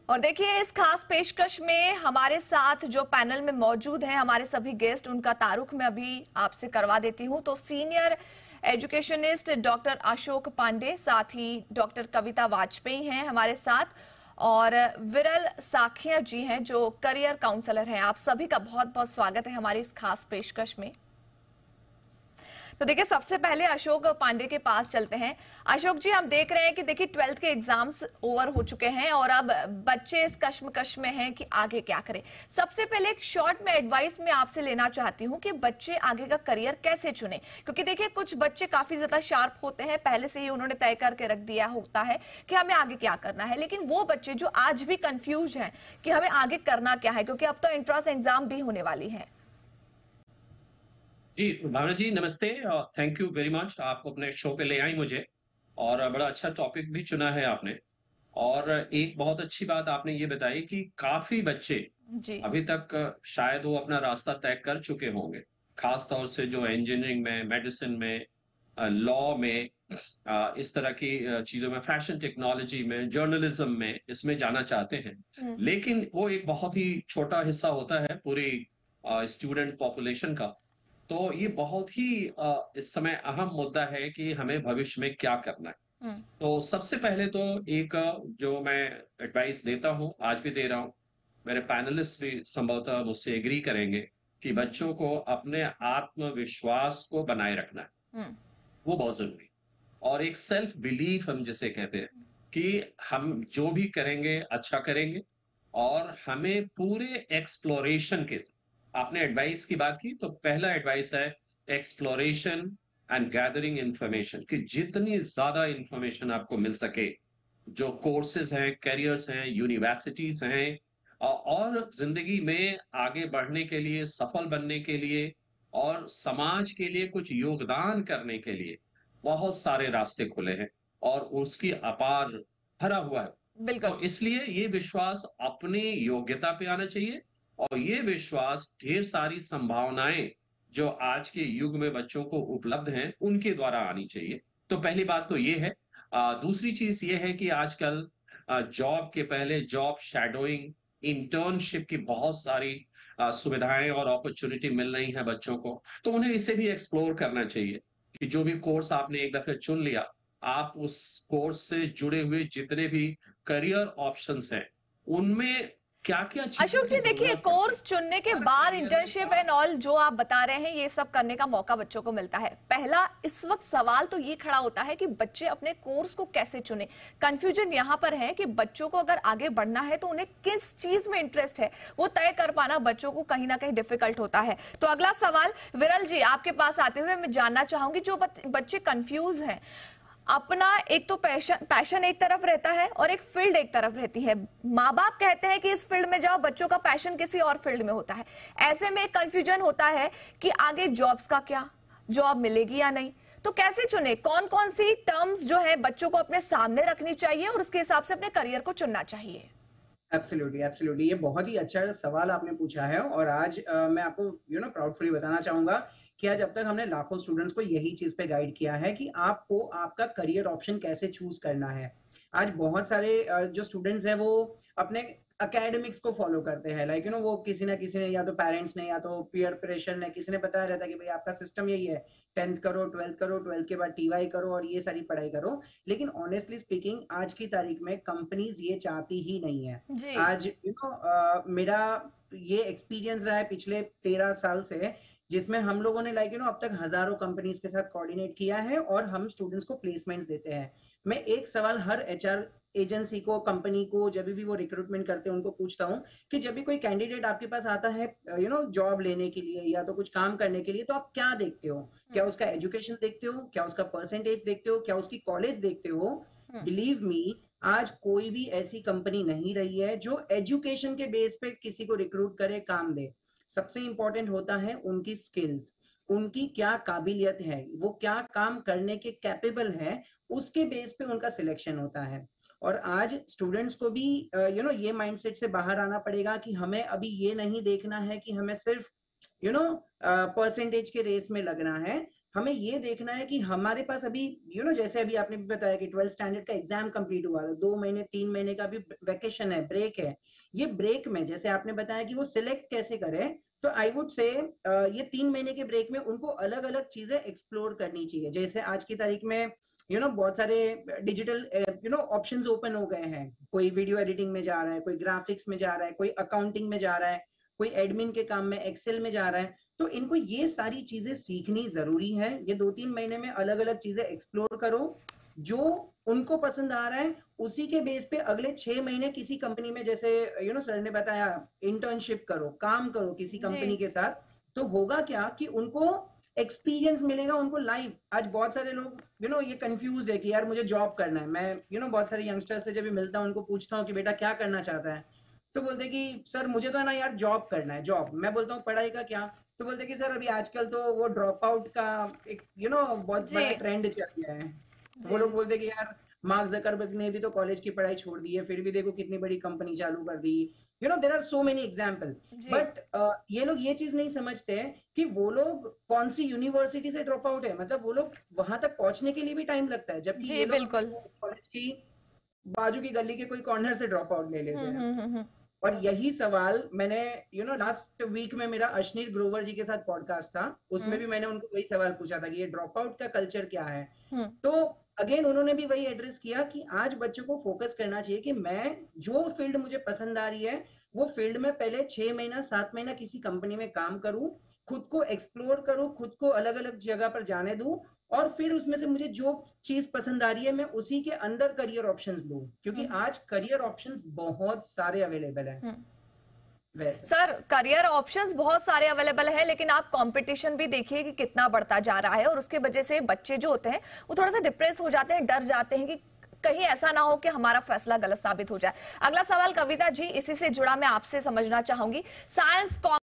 और देखिए इस खास पेशकश में हमारे साथ जो पैनल में मौजूद हैं हमारे सभी गेस्ट, उनका तारुफ मैं अभी आपसे करवा देती हूं। तो senior educationist doctor Ashok Pandey, साथ ही डॉक्टर कविता वाजपेयी हैं हमारे साथ, और विरल साखिया जी हैं जो करियर काउंसलर हैं। आप सभी का बहुत बहुत स्वागत है हमारी इस खास पेशकश में। तो देखिए सबसे पहले अशोक पांडे के पास चलते हैं। अशोक जी, हम देख रहे हैं कि देखिए 12th के एग्जाम्स ओवर हो चुके हैं और अब बच्चे इस कश्मकश में हैं कि आगे क्या करें। सबसे पहले एक शॉर्ट में एडवाइस मैं आपसे लेना चाहती हूं कि बच्चे आगे का करियर कैसे चुने, क्योंकि देखिए कुछ बच्चे काफी ज्यादा शार्प होते हैं, पहले से ही उन्होंने तय करके रख दिया होता है कि हमें आगे क्या करना है, लेकिन वो बच्चे जो आज भी कंफ्यूज हैं कि हमें आगे करना क्या है, क्योंकि अब तो एंट्रेंस एग्जाम भी होने वाली है। जी, भावना जी नमस्ते और थैंक यू वेरी मच। आप अपने शो पे ले आई मुझे और बड़ा अच्छा टॉपिक भी चुना है आपने। और एक बहुत अच्छी बात आपने ये बताई कि काफ़ी बच्चे जी। अभी तक शायद वो अपना रास्ता तय कर चुके होंगे। ख़ास तौर से जो इंजीनियरिंग में, मेडिसिन में, लॉ में, इस तरह की चीज़ों में, फैशन टेक्नोलॉजी में, जर्नलिज़्म में, इसमें जाना चाहते हैं। हम्म। लेकिन वो एक बहुत ही छोटा हिस्सा होता है पूरी स्टूडेंट पॉपुलेशन का। तो ये बहुत ही इस समय अहम मुद्दा है कि हमें भविष्य में क्या करना है। हम्म। तो सबसे पहले तो एक जो मैं एडवाइस देता हूँ, आज भी दे रहा हूँ, मेरे पैनलिस्ट भी संभवतः मुझसे एग्री करेंगे कि हम्म। बच्चों को अपने आत्मविश्वास को बनाए रखना है, हम्म। वो बहुत ज़रूरी है। और एक सेल्फ बिलीफ हम जिसे कहते हैं कि हम जो भी करेंगे अच्छा करेंगे और हमें पूरे एक्सप्लोरेशन के साथ आपने एडवाइस की बात की तो पहला एडवाइस है एक्सप्लोरेशन एंड गैदरिंग इंफॉर्मेशन कि जितनी ज्यादा इंफॉर्मेशन आपको मिल सके जो कोर्सेज हैं कैरियर्स हैं यूनिवर्सिटीज हैं और जिंदगी में आगे बढ़ने के लिए सफल बनने के लिए और समाज के लिए कुछ योगदान करने के लिए बहुत सारे रास्ते खुले हैं और उसकी अपार भरा हुआ है। बिल्कुल। तो इसलिए ये विश्वास अपनी योग्यता पे आना चाहिए और ये विश्वास ढेर सारी संभावनाएं जो आज के युग में बच्चों को उपलब्ध हैं उनके द्वारा आनी चाहिए। तो पहली बात तो ये है। दूसरी चीज ये है कि आजकल जॉब के पहले जॉब शैडोइंग इंटर्नशिप की बहुत सारी सुविधाएं और अपॉर्चुनिटी मिल रही हैं बच्चों को, तो उन्हें इसे भी एक्सप्लोर करना चाहिए कि जो भी कोर्स आपने एक दफे चुन लिया, आप उस कोर्स से जुड़े हुए जितने भी करियर ऑप्शंस हैं, उनमें क्या-क्या चीज़ों अशोक की जी, देखिए ज़रूरत पड़ती है। कोर्स चुनने के हर बाद करियर में इंटर्नशिप एंड ऑल जो आप बता रहे हैं, ये सब करने का मौका बच्चों को मिलता है। पहला इस वक्त सवाल तो ये खड़ा होता है कि बच्चे अपने कोर्स को कैसे चुने। कंफ्यूजन यहाँ पर है कि बच्चों को अगर आगे बढ़ना है तो उन्हें किस चीज में इंटरेस्ट है, वो तय कर पाना बच्चों को कहीं ना कहीं डिफिकल्ट होता है। तो अगला सवाल विरल जी आपके पास आते हुए मैं जानना चाहूंगी, जो बच्चे कंफ्यूज हैं, अपना एक तो पैशन एक तरफ रहता है और एक फील्ड एक तरफ रहती है। माँ बाप कहते हैं कि इस फील्ड में जाओ, बच्चों का पैशन किसी और फील्ड में होता है। ऐसे में कंफ्यूजन होता है कि आगे जॉब्स का क्या, जॉब मिलेगी या नहीं। तो कैसे चुने, कौन कौन सी टर्म्स जो है बच्चों को अपने सामने रखनी चाहिए और उसके हिसाब से अपने करियर को चुनना चाहिए। एब्सोल्युटली, एब्सोल्युटली, ये बहुत ही अच्छा सवाल आपने पूछा है और आज मैं आपको प्राउडफुली बताना चाहूँगा कि आज अब तक हमने लाखों स्टूडेंट्स को यही चीज़ पे गाइड किया है कि आपको आपका करियर ऑप्शन कैसे चूज़ करना है। आज बहुत सारे जो स्टूडेंट्स हैं वो अपने एकेडमिक्स को फॉलो करते हैं, लाइक वो किसी ना किसी ने, या तो पेरेंट्स ने या तो पीयर प्रेशर ने, किसी ने बताया रहता है कि भाई आपका सिस्टम यही है, 10th करो, 12th करो, 12th के बाद टीवाई करो और ये सारी पढ़ाई करो। लेकिन ऑनेस्टली स्पीकिंग आज की तारीख में कंपनीज ये चाहती ही नहीं है। जी। आज मेरा ये एक्सपीरियंस रहा है पिछले 13 साल से, जिसमें हम लोगों ने लाइक अब तक हजारों कंपनीज के साथ कोऑर्डिनेट किया है और हम स्टूडेंट्स को प्लेसमेंट्स देते हैं। मैं एक सवाल हर एचआर एजेंसी को, कंपनी को, जब भी वो रिक्रूटमेंट करते हैं उनको पूछता हूँ कि जब भी कोई कैंडिडेट आपके पास आता है जॉब लेने के लिए या तो कुछ काम करने के लिए, तो आप क्या देखते हो? क्या उसका एजुकेशन देखते हो? क्या उसका परसेंटेज देखते हो? क्या उसकी कॉलेज देखते हो? हम्म। बिलीव मी, आज कोई भी ऐसी कंपनी नहीं रही है जो एजुकेशन के बेस पे किसी को रिक्रूट करे, काम दे। सबसे इंपॉर्टेंट होता है उनकी स्किल्स, उनकी क्या काबिलियत है, वो क्या काम करने के कैपेबल है, उसके बेस पे उनका सिलेक्शन होता है। और आज स्टूडेंट्स को भी ये माइंडसेट से बाहर आना पड़ेगा कि हमें अभी ये नहीं देखना है कि हमें सिर्फ परसेंटेज के रेस में लगना है। हमें ये देखना है कि हमारे पास अभी जैसे अभी आपने भी बताया कि 12th स्टैंडर्ड का एग्जाम कंप्लीट हुआ था, 2 महीने 3 महीने का भी वैकेशन है, ब्रेक है। ये ब्रेक में जैसे आपने बताया कि वो सिलेक्ट कैसे करें, तो आई वुड से ये 3 महीने के ब्रेक में उनको अलग अलग चीजें एक्सप्लोर करनी चाहिए। जैसे आज की तारीख में बहुत सारे डिजिटल ऑप्शंस ओपन हो गए हैं। कोई वीडियो एडिटिंग में जा रहा है, कोई ग्राफिक्स में जा रहा है, कोई अकाउंटिंग में जा रहा है, कोई एडमिन के काम में एक्सेल में जा रहा है। तो इनको ये सारी चीजें सीखनी जरूरी है। ये 2-3 महीने में अलग अलग चीजें एक्सप्लोर करो, जो उनको पसंद आ रहा है उसी के बेस पे अगले 6 महीने किसी कंपनी में, जैसे सर ने बताया, इंटर्नशिप करो, काम करो किसी कंपनी के साथ। तो होगा क्या कि उनको एक्सपीरियंस मिलेगा, उनको लाइव। आज बहुत सारे लोग ये कंफ्यूज है कि यार मुझे जॉब करना है। मैं बहुत सारे यंगस्टर्स से जब भी मिलता हूँ उनको पूछता हूँ कि बेटा क्या करना चाहता है, तो बोलते कि सर मुझे तो ना यार जॉब करना है, जॉब। मैं बोलता हूँ पढ़ाई का क्या, तो बोलते कि सर अभी आजकल तो वो ड्रॉप आउट का एक बहुत बड़ा ट्रेंड चल गया है। वो लोग बोलते कि यार मार्क जकरबर्ग ने भी तो कॉलेज की पढ़ाई छोड़ दी है, फिर भी देखो कितनी बड़ी कंपनी चालू कर दी। There are so many example. But ये लोग ये चीज नहीं समझते कि वो लोग कौन सी यूनिवर्सिटी से ड्रॉप आउट है, मतलब वो लोग वहां तक पहुंचने के लिए भी टाइम लगता है, जबकि ये लोग कॉलेज की बाजू की गली के कोई कॉर्नर से ड्रॉप आउट ले लेते हैं। और यही सवाल मैंने लास्ट वीक में मेरा अश्नीर ग्रोवर जी के साथ पॉडकास्ट था, उसमें भी मैंने उनको वही सवाल पूछा था कि ये ड्रॉप आउट का कल्चर क्या है। तो अगेन उन्होंने भी वही एड्रेस किया कि आज बच्चों को फोकस करना चाहिए कि मैं जो फील्ड मुझे पसंद आ रही है वो फील्ड में पहले 6 महीना 7 महीना किसी कंपनी में काम करूं, खुद को एक्सप्लोर करूं, खुद को अलग अलग जगह पर जाने दूं, और फिर उसमें से मुझे जो चीज पसंद आ रही है मैं उसी के अंदर करियर ऑप्शंस लूं, क्योंकि आज करियर ऑप्शंस बहुत सारे अवेलेबल हैं। सर करियर ऑप्शंस बहुत सारे अवेलेबल है, लेकिन आप कंपटीशन भी देखिए कि कितना बढ़ता जा रहा है, और उसके वजह से बच्चे जो होते हैं वो थोड़ा सा डिप्रेस हो जाते हैं, डर जाते हैं कि कहीं ऐसा ना हो कि हमारा फैसला गलत साबित हो जाए। अगला सवाल कविता जी इसी से जुड़ा मैं आपसे समझना चाहूंगी। साइंस